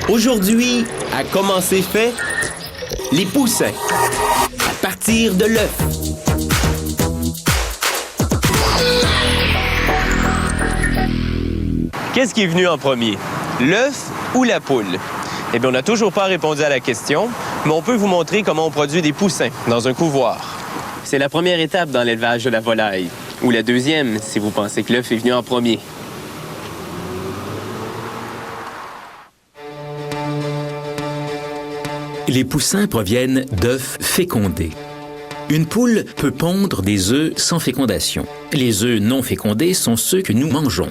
Aujourd'hui, à Comment c'est fait, les poussins, à partir de l'œuf. Qu'est-ce qui est venu en premier, l'œuf ou la poule? Eh bien, on n'a toujours pas répondu à la question, mais on peut vous montrer comment on produit des poussins dans un couvoir. C'est la première étape dans l'élevage de la volaille, ou la deuxième si vous pensez que l'œuf est venu en premier. Les poussins proviennent d'œufs fécondés. Une poule peut pondre des œufs sans fécondation. Les œufs non fécondés sont ceux que nous mangeons.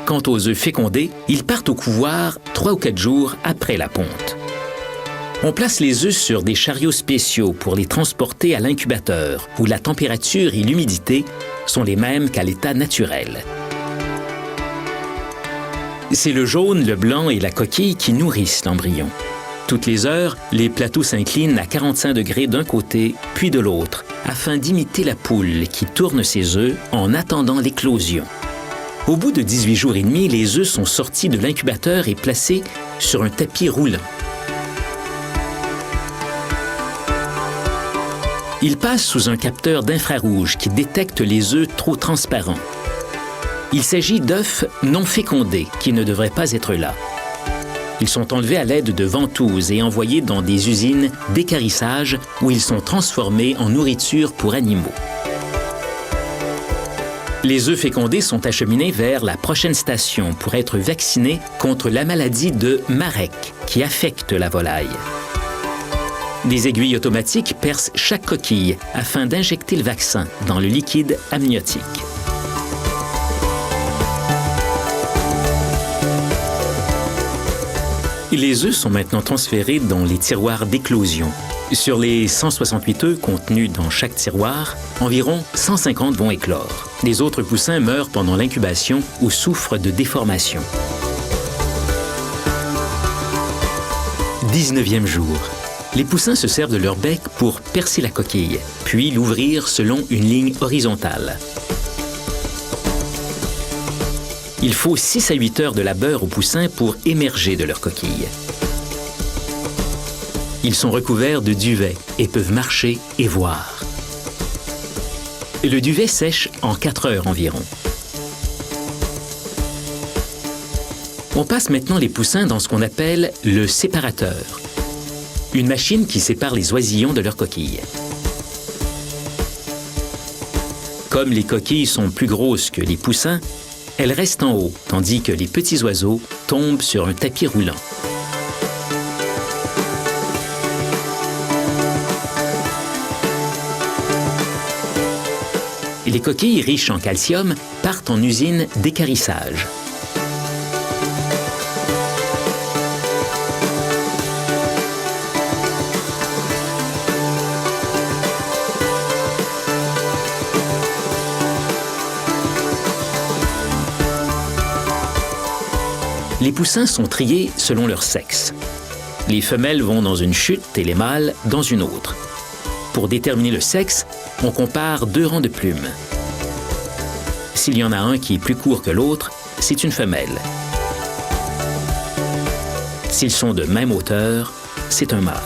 Quant aux œufs fécondés, ils partent au couvoir 3 ou 4 jours après la ponte. On place les œufs sur des chariots spéciaux pour les transporter à l'incubateur, où la température et l'humidité sont les mêmes qu'à l'état naturel. C'est le jaune, le blanc et la coquille qui nourrissent l'embryon. Toutes les heures, les plateaux s'inclinent à 45 degrés d'un côté, puis de l'autre, afin d'imiter la poule qui tourne ses œufs en attendant l'éclosion. Au bout de 18 jours et demi, les œufs sont sortis de l'incubateur et placés sur un tapis roulant. Ils passent sous un capteur d'infrarouge qui détecte les œufs trop transparents. Il s'agit d'œufs non fécondés qui ne devraient pas être là. Ils sont enlevés à l'aide de ventouses et envoyés dans des usines d'équarrissage où ils sont transformés en nourriture pour animaux. Les œufs fécondés sont acheminés vers la prochaine station pour être vaccinés contre la maladie de Marek qui affecte la volaille. Des aiguilles automatiques percent chaque coquille afin d'injecter le vaccin dans le liquide amniotique. Les œufs sont maintenant transférés dans les tiroirs d'éclosion. Sur les 168 œufs contenus dans chaque tiroir, environ 150 vont éclore. Les autres poussins meurent pendant l'incubation ou souffrent de déformation. 19e jour. Les poussins se servent de leur bec pour percer la coquille, puis l'ouvrir selon une ligne horizontale. Il faut 6 à 8 heures de labeur aux poussins pour émerger de leur coquille. Ils sont recouverts de duvet et peuvent marcher et voir. Le duvet sèche en 4 heures environ. On passe maintenant les poussins dans ce qu'on appelle le séparateur, une machine qui sépare les oisillons de leur coquille. Comme les coquilles sont plus grosses que les poussins, elles restent en haut, tandis que les petits oiseaux tombent sur un tapis roulant. Les coquilles riches en calcium partent en usine d'équarrissage. Les poussins sont triés selon leur sexe. Les femelles vont dans une chute et les mâles dans une autre. Pour déterminer le sexe, on compare 2 rangs de plumes. S'il y en a un qui est plus court que l'autre, c'est une femelle. S'ils sont de même hauteur, c'est un mâle.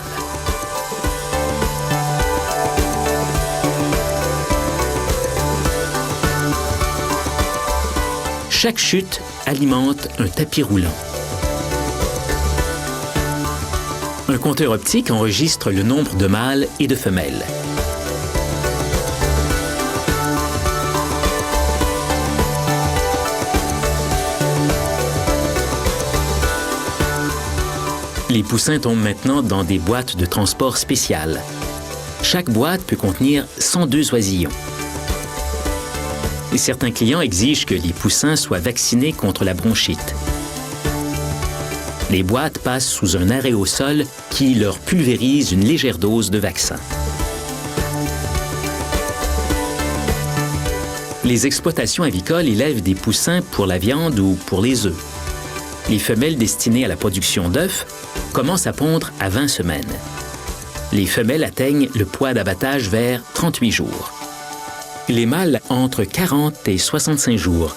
Chaque chute alimente un tapis roulant. Un compteur optique enregistre le nombre de mâles et de femelles. Les poussins tombent maintenant dans des boîtes de transport spéciales. Chaque boîte peut contenir 102 oisillons. Et certains clients exigent que les poussins soient vaccinés contre la bronchite. Les boîtes passent sous un aérosol qui leur pulvérise une légère dose de vaccin. Les exploitations avicoles élèvent des poussins pour la viande ou pour les œufs. Les femelles destinées à la production d'œufs commencent à pondre à 20 semaines. Les femelles atteignent le poids d'abattage vers 38 jours. Les mâles entre 40 et 65 jours